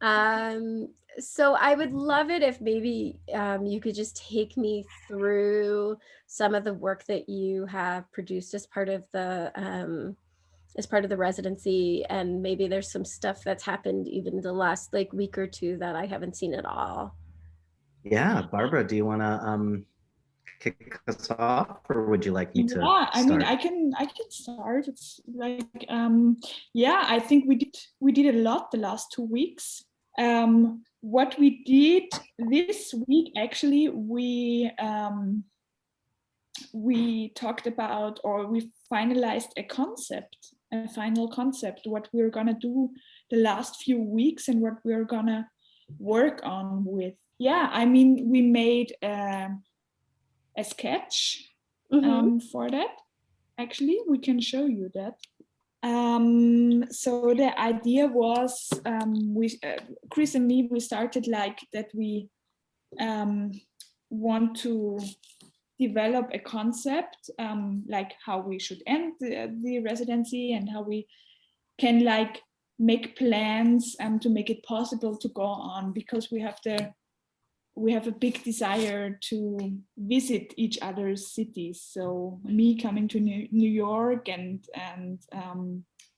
So I would love it if maybe you could just take me through some of the work that you have produced as part of the residency, and maybe there's some stuff that's happened even in the last like week or two that I haven't seen at all. Yeah, Barbara, do you want to kick us off, or would you like me to Yeah, I mean, start? I can start. It's like yeah, I think we did a lot the last 2 weeks. What we did this week, actually, we talked about, or we finalized a final concept, what we're gonna do the last few weeks and what we're gonna work on with. Yeah, I mean, we made a sketch Mm-hmm. for that. Actually, we can show you that. So the idea was, Kris and me, we started like that. We want to develop a concept, like how we should end the residency and how we can like make plans to make it possible to go on, because we have a big desire to visit each other's cities. So me coming to New York, and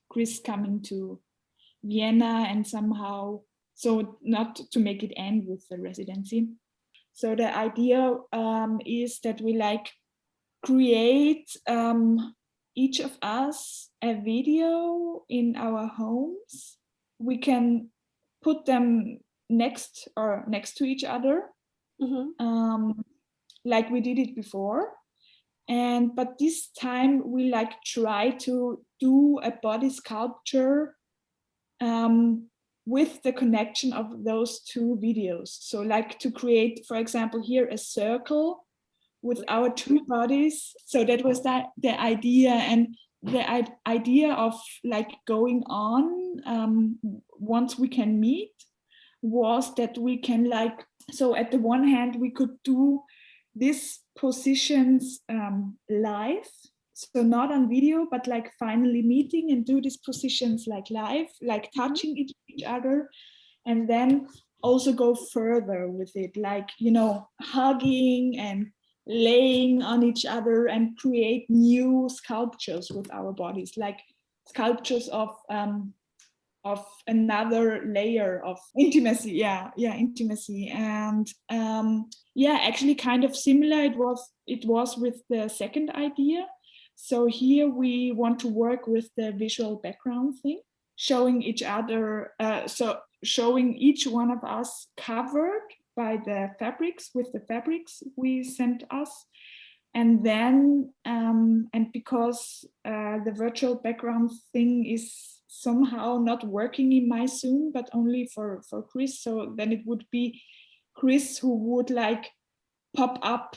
Kris coming to Vienna, and somehow, so not to make it end with the residency. So the idea is that we like create, each of us, a video in our homes. We can put them next to each other, Mm-hmm. like we did it before. And but this time we like try to do a body sculpture, with the connection of those two videos. So like to create, for example, here a circle with our two bodies. So that was the idea. And the idea of like going on, once we can meet, was that we can like, so at the one hand we could do these positions live, so not on video, but like finally meeting and do these positions like live, like touching each other. And then also go further with it, like, hugging and laying on each other, and create new sculptures with our bodies, like sculptures of another layer of intimacy. Yeah, intimacy. And yeah, actually kind of similar it was with the second idea. So here we want to work with the visual background thing, showing each other, so showing each one of us covered by the fabrics, with the fabrics we sent us. And then and because the virtual background thing is somehow not working in my Zoom, but only for Kris, so then it would be Kris who would like pop up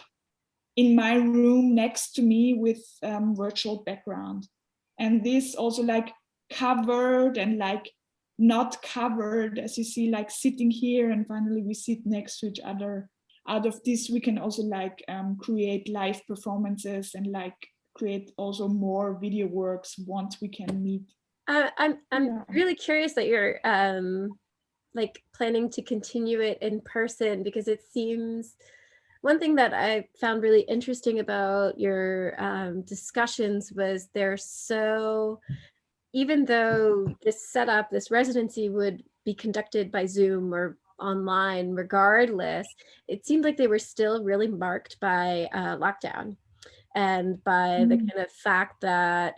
in my room next to me with virtual background. And this also like covered and like not covered, as you see, like sitting here, and finally we sit next to each other. Out of this we can also like create live performances, and like create also more video works once we can meet. I'm Yeah. really curious that you're like planning to continue it in person, because it seems one thing that I found really interesting about your discussions was they're so, even though this setup, this residency would be conducted by Zoom or online regardless, it seemed like they were still really marked by lockdown, and by the Mm. kind of fact that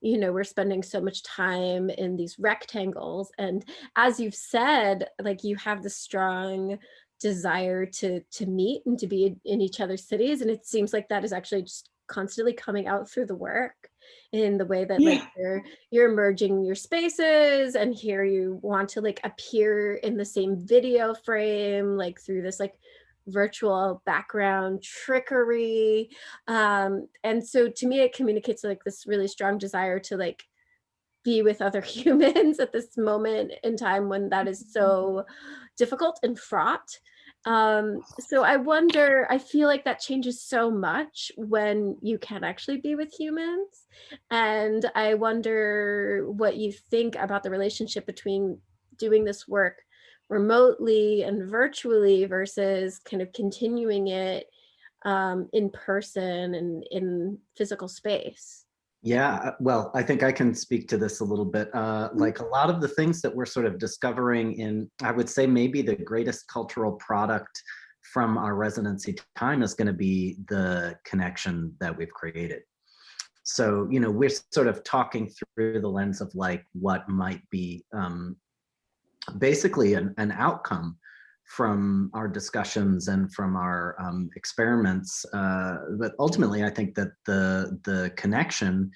we're spending so much time in these rectangles. And as you've said, like, you have the strong desire to meet and to be in each other's cities, and it seems like that is actually just constantly coming out through the work, in the way that like Yeah. you're merging your spaces, and here you want to like appear in the same video frame, like through this like virtual background trickery. And so to me it communicates like this really strong desire to like be with other humans at this moment in time when that is so difficult and fraught. So I wonder, I feel like that changes so much when you can actually be with humans. And I wonder what you think about the relationship between doing this work remotely and virtually versus kind of continuing it in person and in physical space? Yeah, well, I think I can speak to this a little bit. Like a lot of the things that we're sort of discovering in, I would say maybe the greatest cultural product from our residency time is going to be the connection that we've created. So, you know, we're sort of talking through the lens of like what might be basically an outcome from our discussions and from our experiments. But ultimately, I think that the connection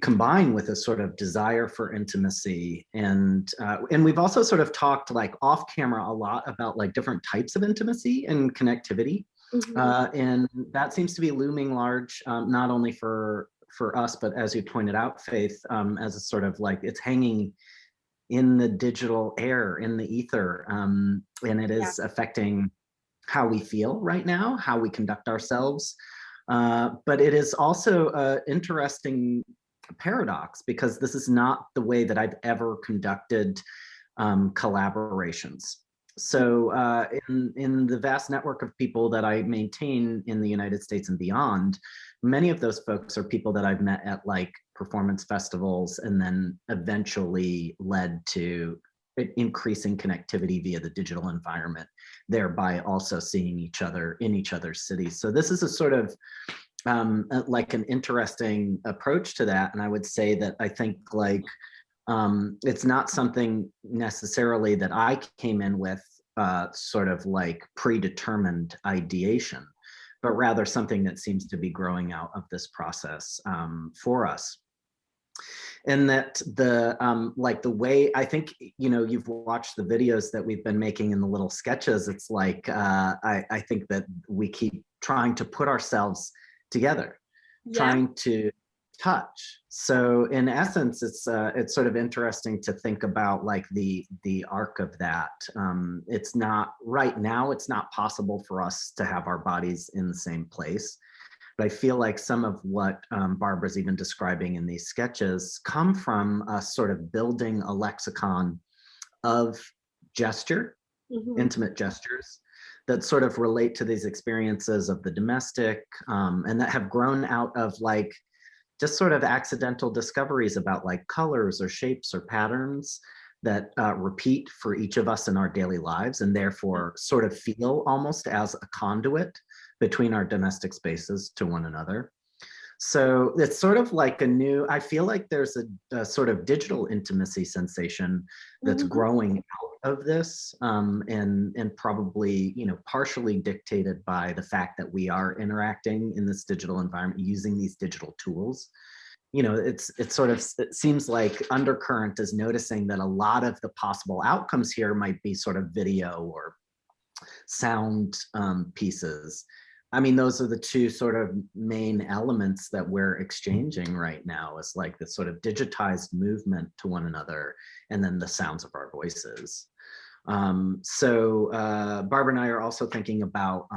combined with a sort of desire for intimacy, and we've also sort of talked like off camera a lot about like different types of intimacy and connectivity. And that seems to be looming large, not only for us, but as you pointed out, Faith, as a sort of like it's hanging in the digital air, in the ether, and it is affecting how we feel right now, how we conduct ourselves. But it is also an interesting paradox, because this is not the way that I've ever conducted collaborations. So in the vast network of people that I maintain in the United States and beyond, many of those folks are people that I've met at like performance festivals, and then eventually led to increasing connectivity via the digital environment, thereby also seeing each other in each other's cities. So this is a sort of like an interesting approach to that. And I would say that I think like it's not something necessarily that I came in with sort of like predetermined ideation, but rather something that seems to be growing out of this process for us. And that the like the way, I think, you know, you've watched the videos that we've been making in the little sketches. It's like I think that we keep trying to put ourselves together, trying to touch. So in essence, it's sort of interesting to think about like the arc of that. It's not right now, it's not possible for us to have our bodies in the same place. But I feel like some of what Barbara's even describing in these sketches come from us sort of building a lexicon of gesture, intimate gestures, that sort of relate to these experiences of the domestic, and that have grown out of like just sort of accidental discoveries about like colors or shapes or patterns that repeat for each of us in our daily lives, and therefore sort of feel almost as a conduit between our domestic spaces to one another. So it's sort of like a new, I feel like there's a sort of digital intimacy sensation that's growing out of this, and probably, you know, partially dictated by the fact that we are interacting in this digital environment using these digital tools. You know, it seems like Undercurrent is noticing that a lot of the possible outcomes here might be sort of video or sound pieces. I mean, those are the two sort of main elements that we're exchanging right now, is like this sort of digitized movement to one another, and then the sounds of our voices. So Barbara and I are also thinking about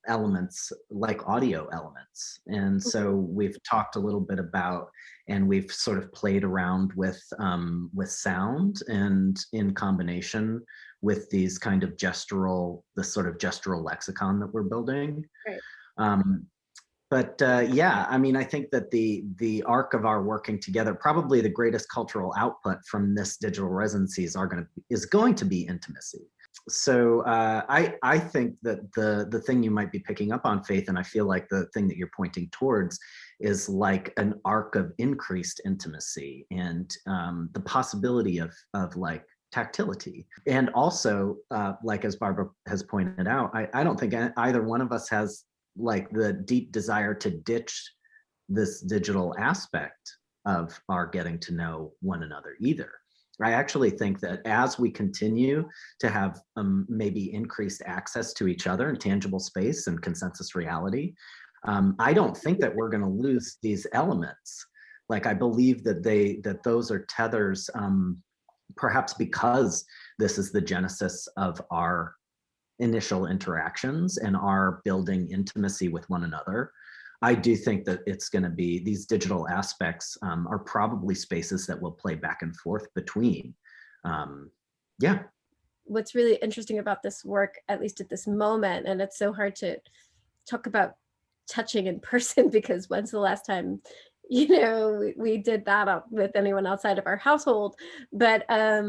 elements like audio elements. And so we've talked a little bit about, and we've sort of played around with sound, and in combination with these kind of the sort of gestural lexicon that we're building. Right. But yeah, I mean, I think that the arc of our working together, probably the greatest cultural output from this digital residencies is going to be intimacy. So I think that the thing you might be picking up on, Faith, and I feel like the thing that you're pointing towards is like an arc of increased intimacy, and the possibility of like tactility. And also, like as Barbara has pointed out, I don't think either one of us has like the deep desire to ditch this digital aspect of our getting to know one another either. I actually think that as we continue to have maybe increased access to each other in tangible space and consensus reality, I don't think that we're going to lose these elements. Like, I believe that those are tethers, perhaps because this is the genesis of our initial interactions and our building intimacy with one another. I do think that it's going to be, these digital aspects are probably spaces that will play back and forth between Yeah. What's really interesting about this work, at least at this moment, and it's so hard to talk about touching in person because when's the last time, you know, we did that with anyone outside of our household. But I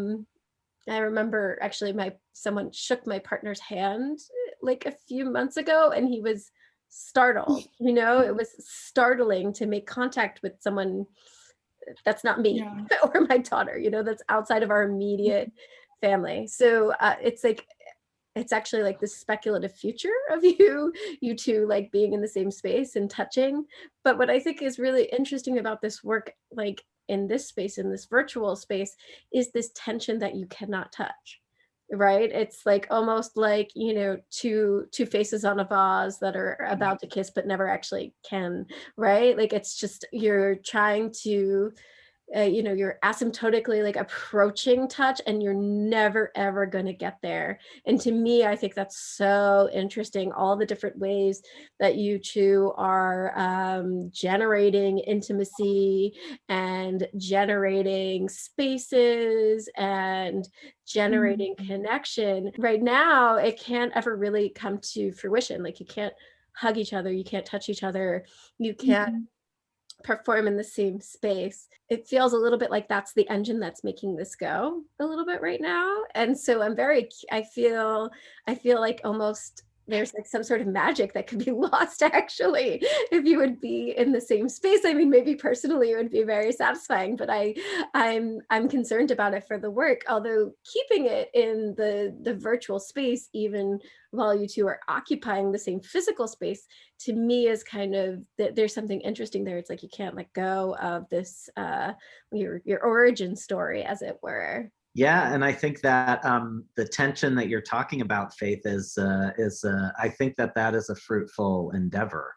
remember actually someone shook my partner's hand like a few months ago, and he was startled. You know, it was startling to make contact with someone that's not me Yeah. or my daughter, you know, that's outside of our immediate family. So it's like, it's actually like this speculative future of you two like being in the same space and touching. But what I think is really interesting about this work, like in this space, in this virtual space, is this tension that you cannot touch. Right? It's like almost like, you know, two faces on a vase that are about to kiss but never actually can, right? Like it's just you're trying to you know, you're asymptotically like approaching touch and you're never ever going to get there. And to me, I think that's so interesting, all the different ways that you two are generating intimacy and generating spaces and generating connection. Right now, it can't ever really come to fruition. Like you can't hug each other, you can't touch each other, you can't perform in the same space. It feels a little bit like that's the engine that's making this go a little bit right now. And so I feel like almost there's like some sort of magic that could be lost actually if you would be in the same space. I mean, maybe personally it would be very satisfying, but I'm concerned about it for the work, although keeping it in the virtual space, even while you two are occupying the same physical space, to me is kind of there's something interesting there. It's like you can't let go of this your origin story, as it were. Yeah, and I think that the tension that you're talking about, Faith, is I think that is a fruitful endeavor.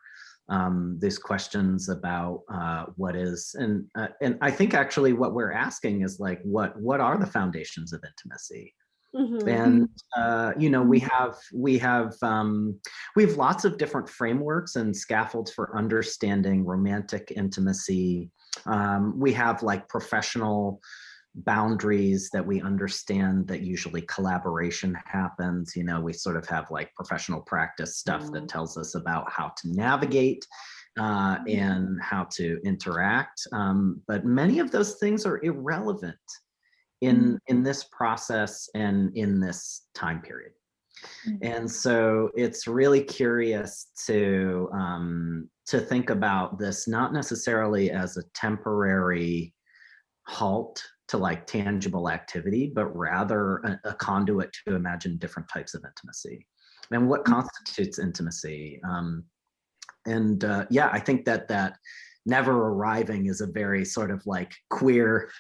These questions about what is, and I think actually what we're asking is like, what are the foundations of intimacy? And you know, we have lots of different frameworks and scaffolds for understanding romantic intimacy. We have like professional boundaries that we understand that usually collaboration happens. You know, we sort of have like professional practice stuff that tells us about how to navigate and how to interact. But many of those things are irrelevant in this process and in this time period. And so it's really curious to think about this not necessarily as a temporary halt to like tangible activity, but rather a conduit to imagine different types of intimacy and what constitutes intimacy. Yeah, I think that never arriving is a very sort of like queer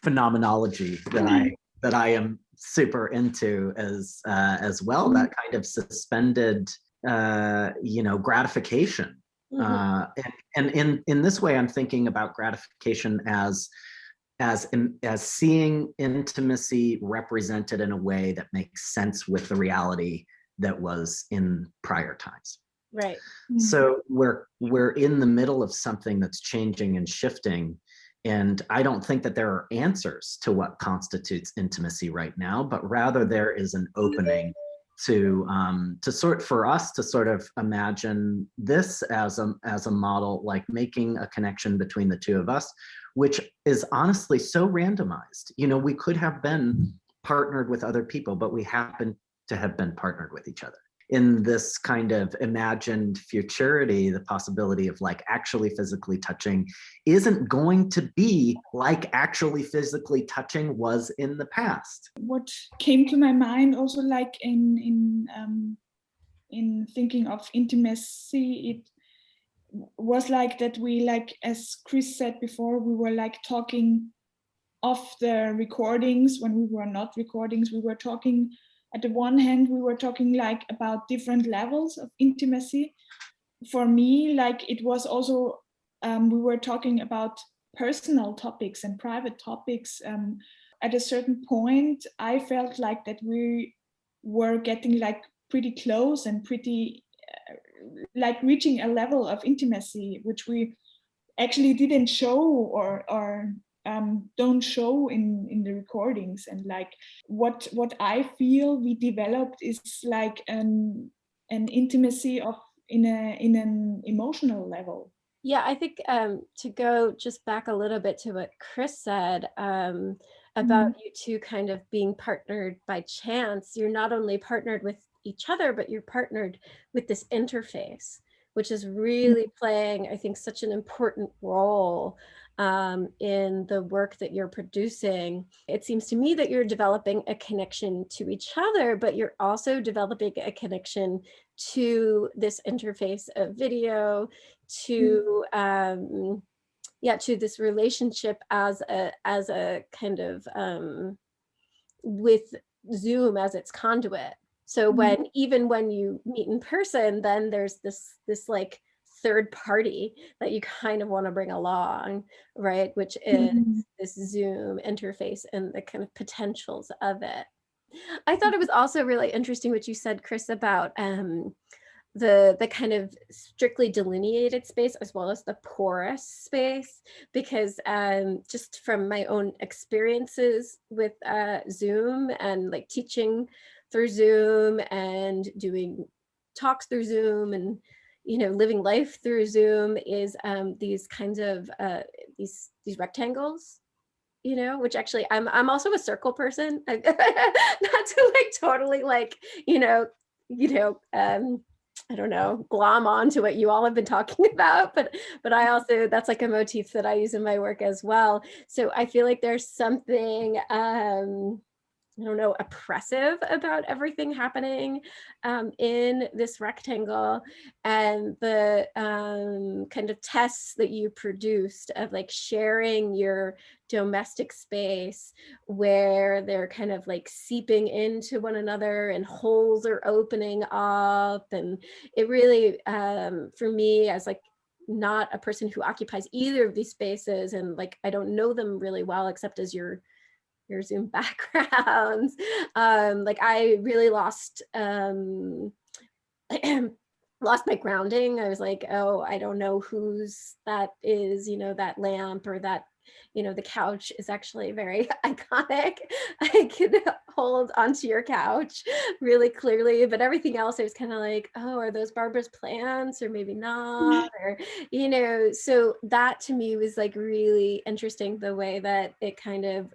phenomenology that I am super into as well. That kind of suspended, you know, gratification. And in this way, I'm thinking about gratification as seeing intimacy represented in a way that makes sense with the reality that was in prior times. Right. So we're in the middle of something that's changing and shifting, and I don't think that there are answers to what constitutes intimacy right now, but rather there is an opening to for us to sort of imagine this as a model, like making a connection between the two of us, which is honestly so randomized. You know, we could have been partnered with other people, but we happen to have been partnered with each other. In this kind of imagined futurity, the possibility of like actually physically touching isn't going to be like actually physically touching was in the past. What came to my mind also, like in thinking of intimacy, it was like that we, like as Kris said before, we were like talking off the recordings. When we were not recordings, we were talking. At the one hand, we were talking like about different levels of intimacy. For me, like it was also, we were talking about personal topics and private topics. At a certain point, I felt like that we were getting like pretty close and pretty like reaching a level of intimacy, which we actually didn't show or don't show in the recordings. And like what I feel we developed is like an intimacy of in an emotional level. Yeah, I think to go just back a little bit to what Kris said about you two kind of being partnered by chance, you're not only partnered with each other, but you're partnered with this interface, which is really playing, I think, such an important role in the work that you're producing. It seems to me that you're developing a connection to each other, but you're also developing a connection to this interface of video, to to this relationship as a kind of with Zoom as its conduit. So even when you meet in person, then there's this like third party that you kind of want to bring along, right? Which is this Zoom interface and the kind of potentials of it. I thought it was also really interesting what you said, Kris, about the kind of strictly delineated space as well as the porous space, because just from my own experiences with Zoom and like teaching through Zoom and doing talks through Zoom and living life through Zoom is these kinds of these rectangles, which actually I'm also a circle person. Not to like totally like I don't know, glom on to what you all have been talking about, but I also, that's like a motif that I use in my work as well. So I feel like there's something, I don't know, oppressive about everything happening in this rectangle, and the kind of tests that you produced of like sharing your domestic space where they're kind of like seeping into one another and holes are opening up. And it really, for me as like not a person who occupies either of these spaces, and like I don't know them really well except as your Zoom backgrounds. Like I really lost lost my grounding. I was like, oh, I don't know whose that is, that lamp or that, the couch is actually very iconic. I could hold onto your couch really clearly, but everything else I was kind of like, oh, are those Barbara's plants or maybe not? Or, so that to me was like really interesting, the way that it kind of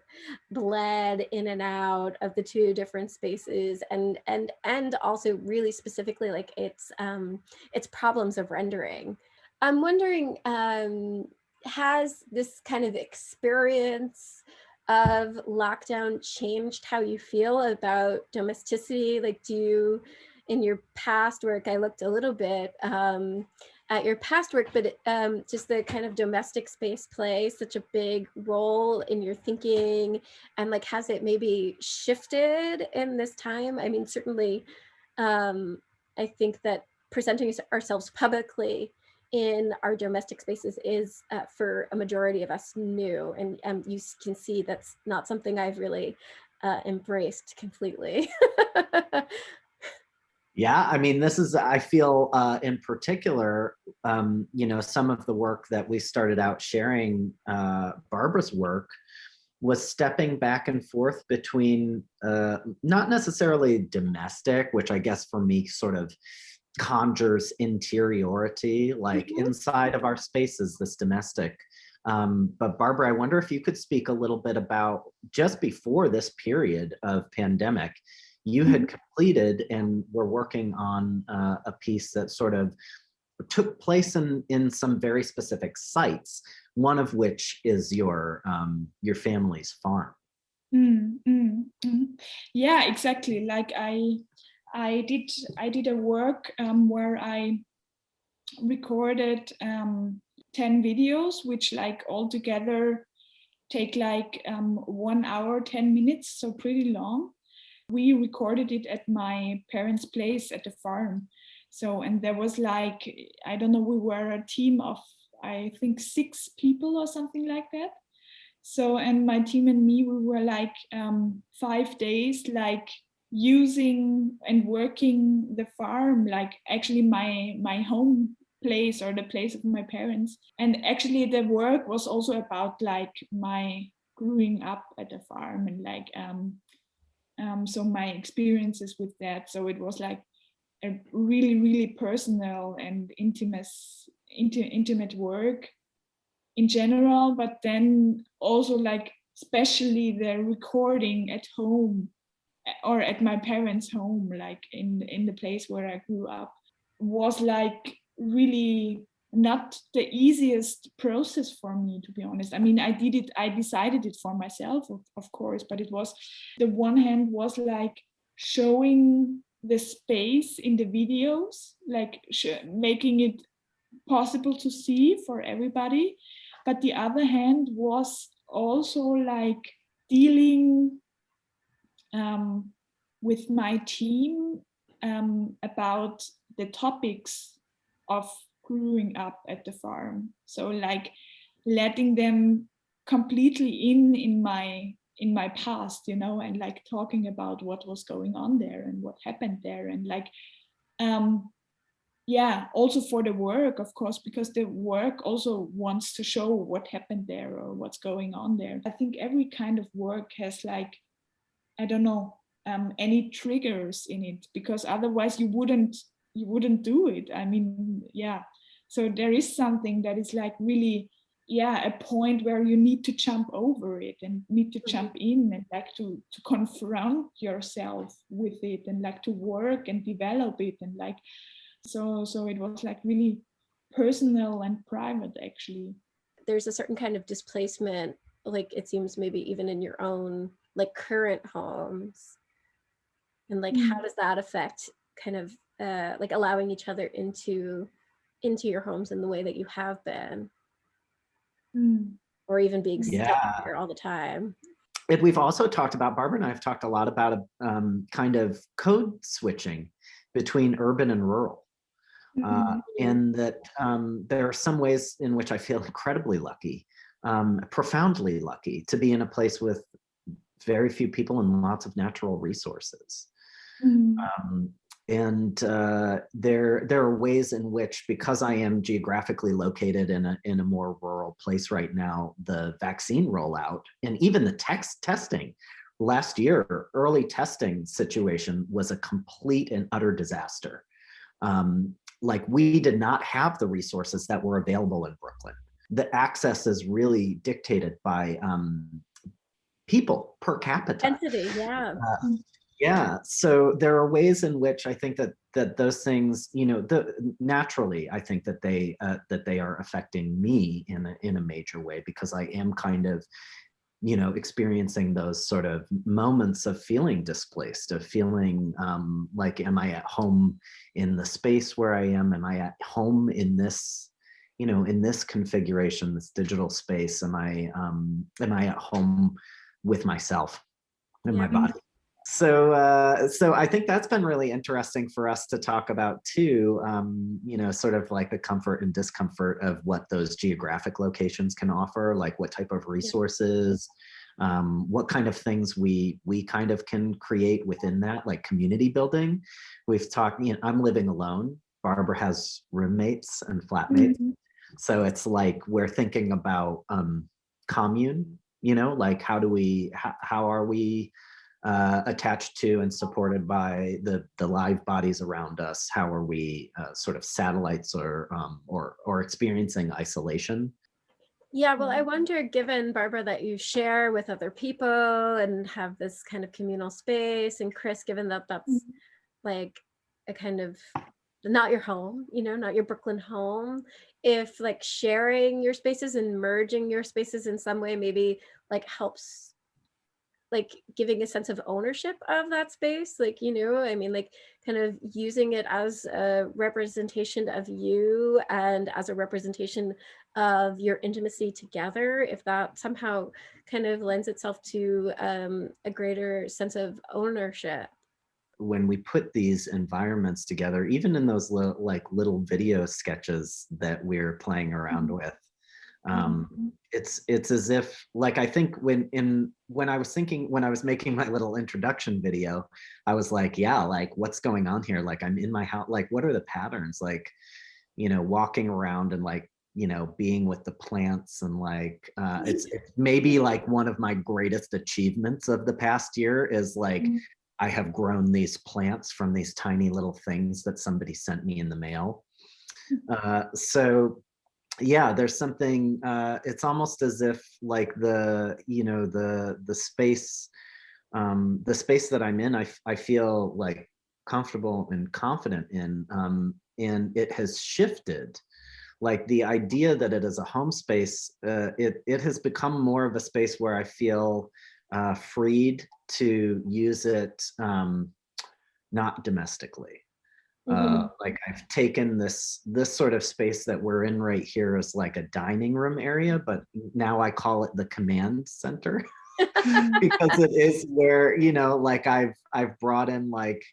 bled in and out of the two different spaces, and also really specifically like its problems of rendering. I'm wondering, has this kind of experience of lockdown changed how you feel about domesticity? Like, do you, in your past work, I looked a little bit at your past work, but just the kind of domestic space plays such a big role in your thinking, and like, has it maybe shifted in this time? I mean, certainly, I think that presenting ourselves publicly in our domestic spaces is for a majority of us new, and you can see that's not something I've really embraced completely. Yeah, I mean, this is, I feel in particular, some of the work that we started out sharing, Barbara's work, was stepping back and forth between not necessarily domestic, which I guess for me sort of conjures interiority, like inside of our spaces, this domestic. But Barbara, I wonder if you could speak a little bit about, just before this period of pandemic, you had completed and were working on a piece that sort of took place in some very specific sites, one of which is your family's farm. Yeah, exactly. Like I did a work where I recorded 10 videos, which like altogether take like 1 hour, 10 minutes, so pretty long. We recorded it at my parents' place at the farm. So, and there was like, I don't know, we were a team of, I think 6 people or something like that. So, and my team and me, we were like 5 days, like using and working the farm, like actually my home place or the place of my parents. And actually the work was also about like my growing up at a farm and like so my experiences with that. So it was like a really, really personal and intimate work in general, but then also like especially the recording at home or at my parents' home, like in the place where I grew up, was like really not the easiest process for me, to be honest. I mean, I decided it for myself, of course, but it was, the one hand was like showing the space in the videos, like making it possible to see for everybody. But the other hand was also like dealing with my team about the topics of growing up at the farm. So like letting them completely in my past, you know, and like talking about what was going on there and what happened there, and like yeah, also for the work, of course, because the work also wants to show what happened there or what's going on there. I think every kind of work has like, I don't know, any triggers in it, because otherwise you wouldn't do it. I mean, yeah. So there is something that is like really, yeah, a point where you need to jump over it and need to jump in and like to confront yourself with it and like to work and develop it, and like so it was like really personal and private, actually. There's a certain kind of displacement, like it seems maybe even in your own like current homes, and like how does that affect kind of like allowing each other into your homes in the way that you have been, or even being stuck here all the time? We've also talked about, Barbara and I have talked a lot about kind of code switching between urban and rural. And that there are some ways in which I feel incredibly lucky, profoundly lucky, to be in a place with very few people and lots of natural resources. And there are ways in which, because I am geographically located in a more rural place right now, the vaccine rollout and even the testing last year, early testing situation was a complete and utter disaster. Like we did not have the resources that were available in Brooklyn. The access is really dictated by people per capita. Density, yeah. Yeah, so there are ways in which I think that those things, you know, naturally, I think that they are affecting me in a major way, because I am kind of, you know, experiencing those sort of moments of feeling displaced, of feeling like, am I at home in the space where I am? Am I at home in this, you know, in this configuration, this digital space? Am I at home with myself and my body? So I think that's been really interesting for us to talk about too, you know, sort of like the comfort and discomfort of what those geographic locations can offer, like what type of resources, what kind of things we kind of can create within that, like community building. We've talked, you know, I'm living alone. Barbara has roommates and flatmates. So it's like we're thinking about commune, you know, like how are we attached to and supported by the live bodies around us? How are we sort of satellites or experiencing isolation? Yeah, well, I wonder, given, Barbara, that you share with other people and have this kind of communal space, and Kris, given that that's like a kind of not your home, you know, not your Brooklyn home, if like sharing your spaces and merging your spaces in some way maybe like helps, like giving a sense of ownership of that space, like, you know, I mean, like kind of using it as a representation of you and as a representation of your intimacy together, if that somehow kind of lends itself to a greater sense of ownership. When we put these environments together, even in those little video sketches that we're playing around with, it's as if, like, I think when I was making my little introduction video, I was like, yeah, like what's going on here? Like I'm in my house, like what are the patterns? Like, walking around and like, being with the plants and like, it's maybe like one of my greatest achievements of the past year is like, I have grown these plants from these tiny little things that somebody sent me in the mail. So yeah, there's something, it's almost as if like the space, the space that I'm in, I feel like comfortable and confident in, and it has shifted. Like the idea that it is a home space, it has become more of a space where I feel freed to use it, not domestically. Like I've taken this sort of space that we're in right here as like a dining room area, but now I call it the command center because it is where, like I've brought in like,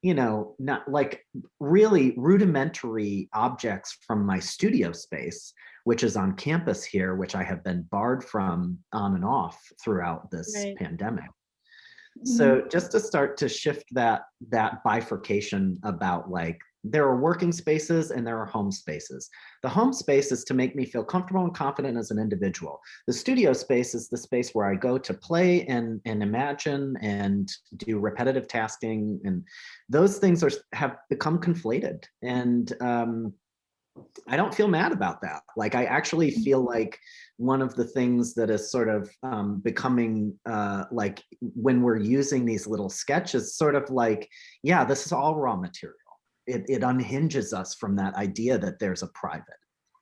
not like really rudimentary objects from my studio space, which is on campus here, which I have been barred from on and off throughout this pandemic. So just to start to shift that bifurcation about like, there are working spaces and there are home spaces. The home space is to make me feel comfortable and confident as an individual. The studio space is the space where I go to play and imagine and do repetitive tasking. And those things have become conflated. And I don't feel mad about that. Like, I actually feel like one of the things that is sort of becoming like when we're using these little sketches, sort of like, yeah, this is all raw material. It unhinges us from that idea that there's a private.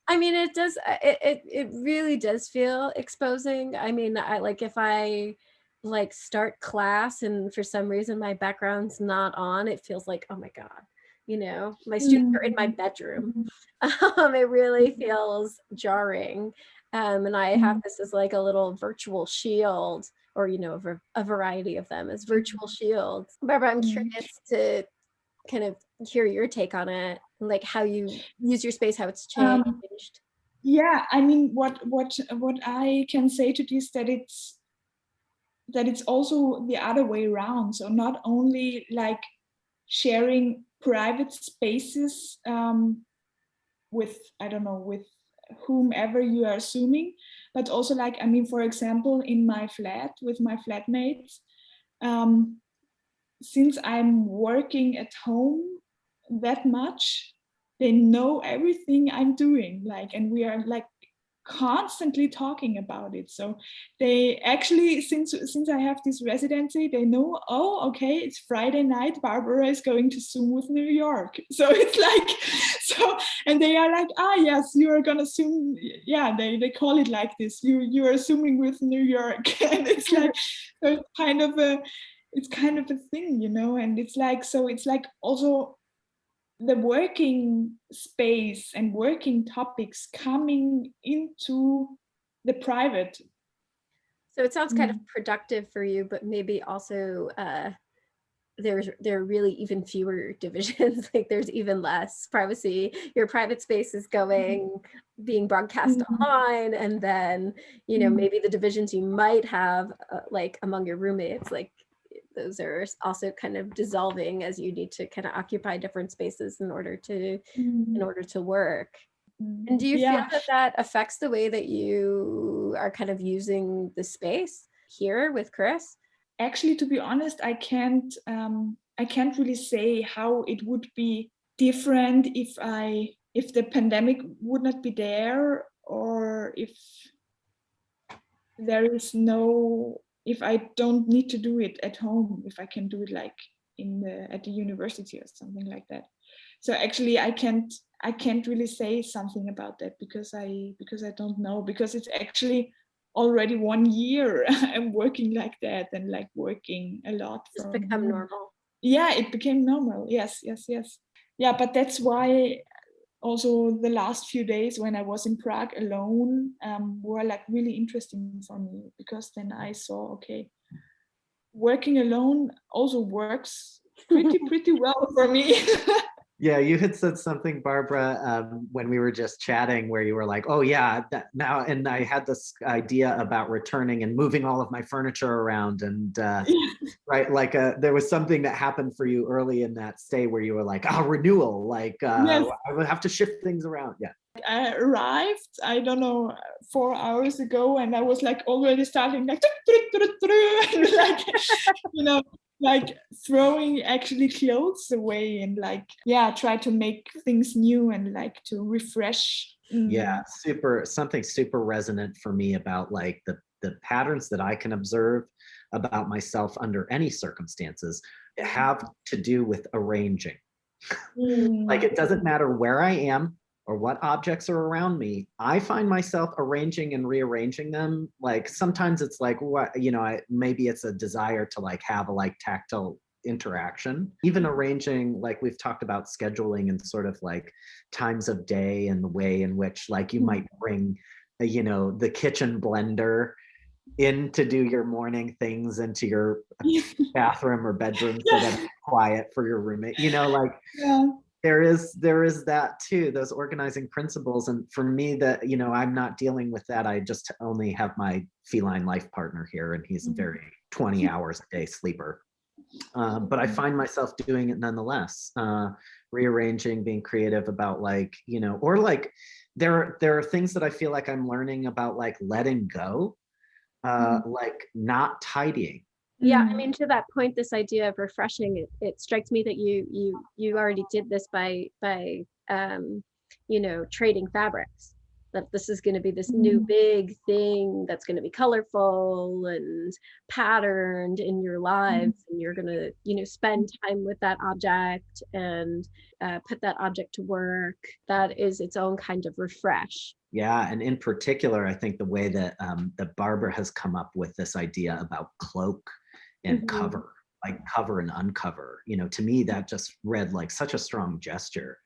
I mean, it does, it really does feel exposing. I mean, if I like start class and for some reason my background's not on, it feels like, oh my God, my students are in my bedroom. It really feels jarring. And I have this as like a little virtual shield, or, a variety of them as virtual shields. Barbara, I'm curious to kind of hear your take on it, like how you use your space, how it's changed. Yeah, I mean, what I can say to this, that it's also the other way around. So not only like sharing private spaces with, I don't know, with whomever you are assuming, but also like, I mean, for example, in my flat with my flatmates, since I'm working at home that much, they know everything I'm doing, like, and we are like constantly talking about it. So they actually, since I have this residency, they know, oh, okay, it's Friday night, Barbara is going to Zoom with New York. So it's like, so, and they are like, yes, you are gonna Zoom. Yeah, they call it like this, you are Zooming with New York. And it's like, so it's kind of a thing, and it's like, so it's like also the working space and working topics coming into the private. So it sounds kind of productive for you, but maybe also there are really even fewer divisions. Like there's even less privacy. Your private space is being broadcast online, and then maybe the divisions you might have like among your roommates, like those are also kind of dissolving as you need to kind of occupy different spaces in order to work. And do you feel that affects the way that you are kind of using the space here with Kris? Actually, to be honest, I can't really say how it would be different if the pandemic would not be there, or if I don't need to do it at home, if I can do it like at the university or something like that. So actually I can't really say something about that because I don't know, because it's actually already 1 year I'm working like that, and like working a lot. It's become normal. Yeah, it became normal. Yes. Yeah, but that's why also the last few days when I was in Prague alone were like really interesting for me, because then I saw, okay, working alone also works pretty well for me. Yeah, you had said something, Barbara, when we were just chatting, where you were like, "Oh yeah, that now," and I had this idea about returning and moving all of my furniture around, and right, like there was something that happened for you early in that stay where you were like, "Oh, renewal, like Yes, I would have to shift things around." Yeah, I arrived, I don't know, 4 hours ago, and I was like already starting like, and like, you know, like throwing actually clothes away and like, yeah, try to make things new and like to refresh. yeah, something super resonant for me about like the patterns that I can observe about myself under any circumstances have to do with arranging. Like Mm. it doesn't matter where I am or what objects are around me. I find myself arranging and rearranging them. Like sometimes it's like what, maybe it's a desire to like have a like tactile interaction. Even arranging, like we've talked about scheduling and sort of like times of day and the way in which like you might bring the kitchen blender in to do your morning things into your bathroom or bedroom so that it's quiet for your roommate, like Yeah. there is that too, those organizing principles. And for me, that I'm not dealing with that. I just only have my feline life partner here, and he's a very 20 hours a day sleeper. But I find myself doing it nonetheless, rearranging, being creative about like, or like there are things that I feel like I'm learning about, like letting go, like not tidying. Yeah, I mean, to that point, this idea of refreshing, it strikes me that you already did this by trading fabrics. That this is going to be this new big thing that's going to be colorful and patterned in your lives, and you're going to spend time with that object and put that object to work. That is its own kind of refresh. Yeah, and in particular, I think the way that Barbara has come up with this idea about cloak and cover, like cover and uncover, to me that just read like such a strong gesture.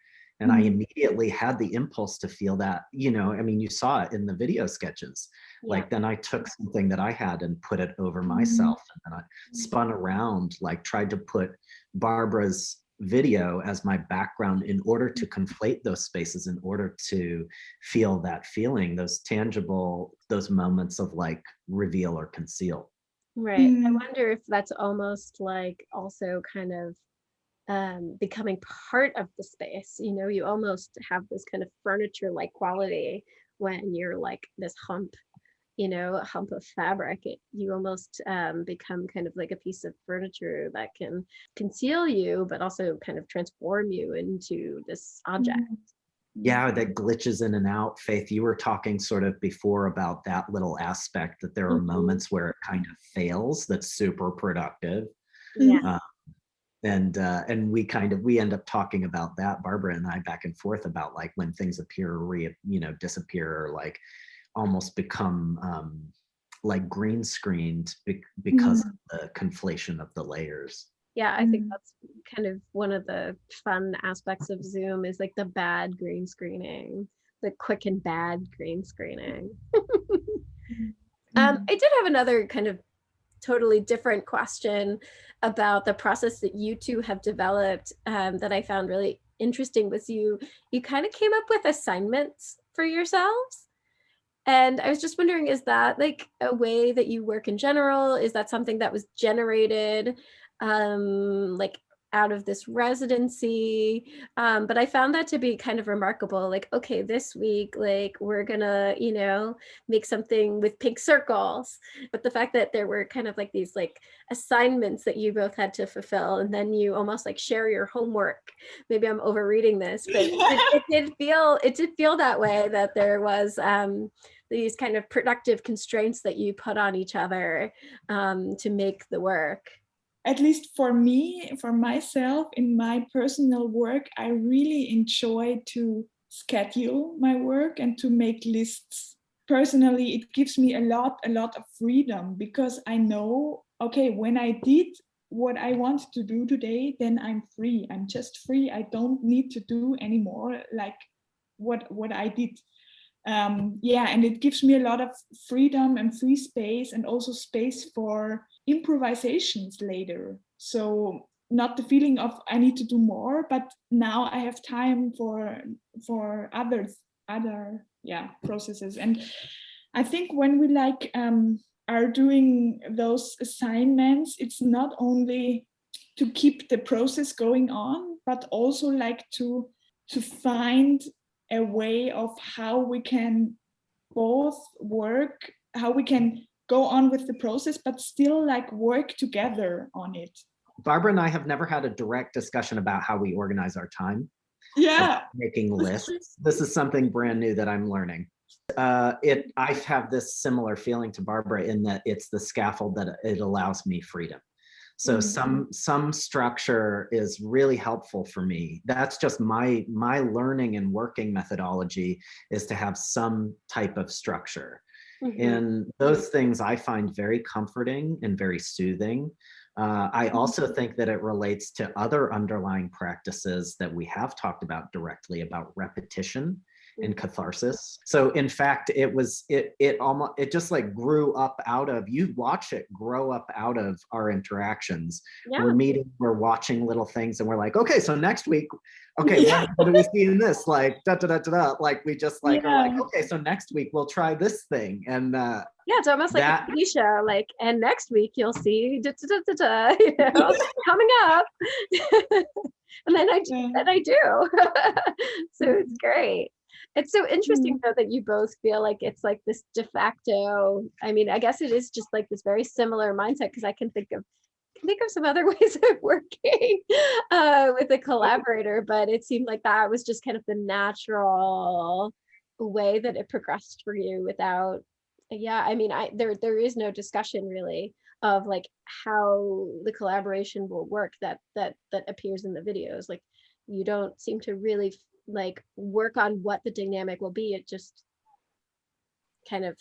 And I immediately had the impulse to feel that, I mean, you saw it in the video sketches. Like then I took something that I had and put it over myself, and then I spun around, like tried to put Barbara's video as my background in order to conflate those spaces, in order to feel that feeling, those tangible, those moments of like reveal or conceal. Right. I wonder if that's almost like also kind of becoming part of the space. You almost have this kind of furniture like quality when you're like this hump, a hump of fabric. You almost become kind of like a piece of furniture that can conceal you, but also kind of transform you into this object. Yeah, that glitches in and out. Faith, you were talking sort of before about that little aspect, that there are moments where it kind of fails that's super productive. Yeah. And we end up talking about that, Barbara and I, back and forth about like when things appear disappear, or like almost become like green screened because of the conflation of the layers. Yeah, I think that's kind of one of the fun aspects of Zoom, is like the bad green screening, the quick and bad green screening. I did have another kind of totally different question about the process that you two have developed, that I found really interesting. Was you kind of came up with assignments for yourselves, and I was just wondering, is that like a way that you work in general? Is that something that was generated like out of this residency? But I found that to be kind of remarkable. Like, okay, this week, like we're gonna, make something with pink circles. But the fact that there were kind of like these like assignments that you both had to fulfill, and then you almost like share your homework. Maybe I'm overreading this, but it did feel that way, that there was these kind of productive constraints that you put on each other to make the work. At least for me, for myself, in my personal work, I really enjoy to schedule my work and to make lists. Personally, it gives me a lot of freedom, because I know, okay, when I did what I want to do today, then I'm free. I'm just free. I don't need to do anymore like what I did. And it gives me a lot of freedom and free space, and also space for improvisations later. So not the feeling of I need to do more, but now I have time for other processes. And I think when we like are doing those assignments, it's not only to keep the process going on, but also like to find a way of how we can both work, how we can go on with the process, but still like work together on it. Barbara and I have never had a direct discussion about how we organize our time. Yeah. Making lists. This is something brand new that I'm learning. I have this similar feeling to Barbara in that it's the scaffold that it allows me freedom. So some structure is really helpful for me. That's just my learning and working methodology, is to have some type of structure. And those things I find very comforting and very soothing. I also think that it relates to other underlying practices that we have talked about directly, about repetition and catharsis. So in fact, it just like grew up out of, you watch it grow up out of our interactions. Yeah. We're meeting, we're watching little things, and we're like, okay, so next week, okay, what do we see in this? Like like we just like are like, okay, so next week we'll try this thing. And it's almost like a TV show, like, and next week you'll see you know, coming up. And then I do. So it's great. It's so interesting though that you both feel like it's like this de facto, I mean, I guess it is just like this very similar mindset, because I can think of some other ways of working with a collaborator, but it seemed like that was just kind of the natural way that it progressed for you without, I mean, there is no discussion really of like how the collaboration will work that appears in the videos. Like, you don't seem to really like work on what the dynamic will be. It just kind of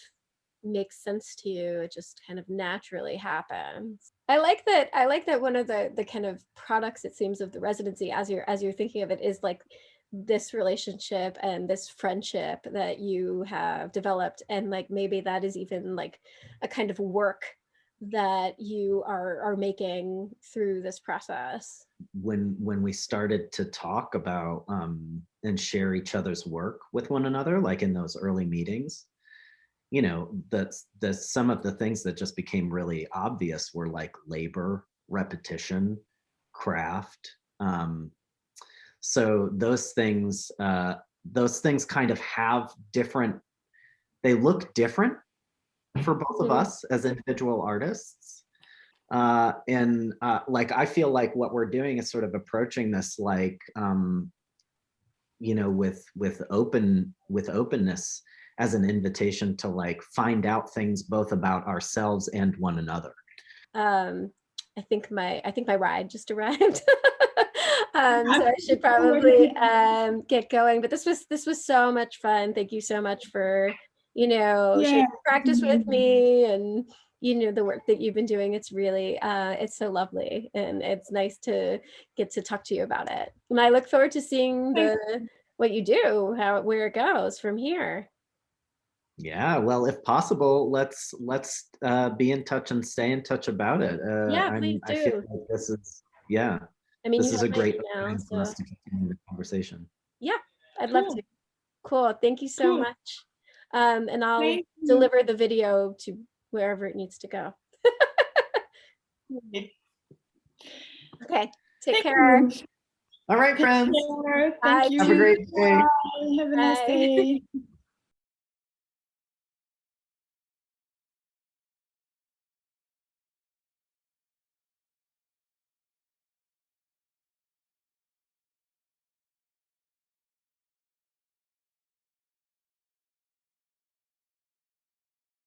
makes sense to you. It just kind of naturally happens. I like that one of the kind of products, it seems, of the residency, as you're thinking of it, is like this relationship and this friendship that you have developed, and like maybe that is even like a kind of work that you are making through this process. When we started to talk about and share each other's work with one another, like in those early meetings, you know, the some of the things that just became really obvious were like labor, repetition, craft. So those things kind of have different, they look different for both of us as individual artists. Like, I feel like what we're doing is sort of approaching this like, you know, with openness, as an invitation to like find out things both about ourselves and one another. I think my ride just arrived. So I should probably get going, but this was so much fun. Thank you so much for, you know, sharing practice with me, and you know, the work that you've been doing. It's really it's so lovely, and it's nice to get to talk to you about it. And I look forward to seeing what you do, where it goes from here. Yeah, well, if possible, let's be in touch and stay in touch about it. Please do. I feel like this is, I mean, this is a great time for us to continue the conversation. Yeah, I'd love to. Cool. Thank you so much. And I'll deliver the video to wherever it needs to go. Okay. Take care. All right, friends. Thank you. Have a great day. Bye. Have a nice day.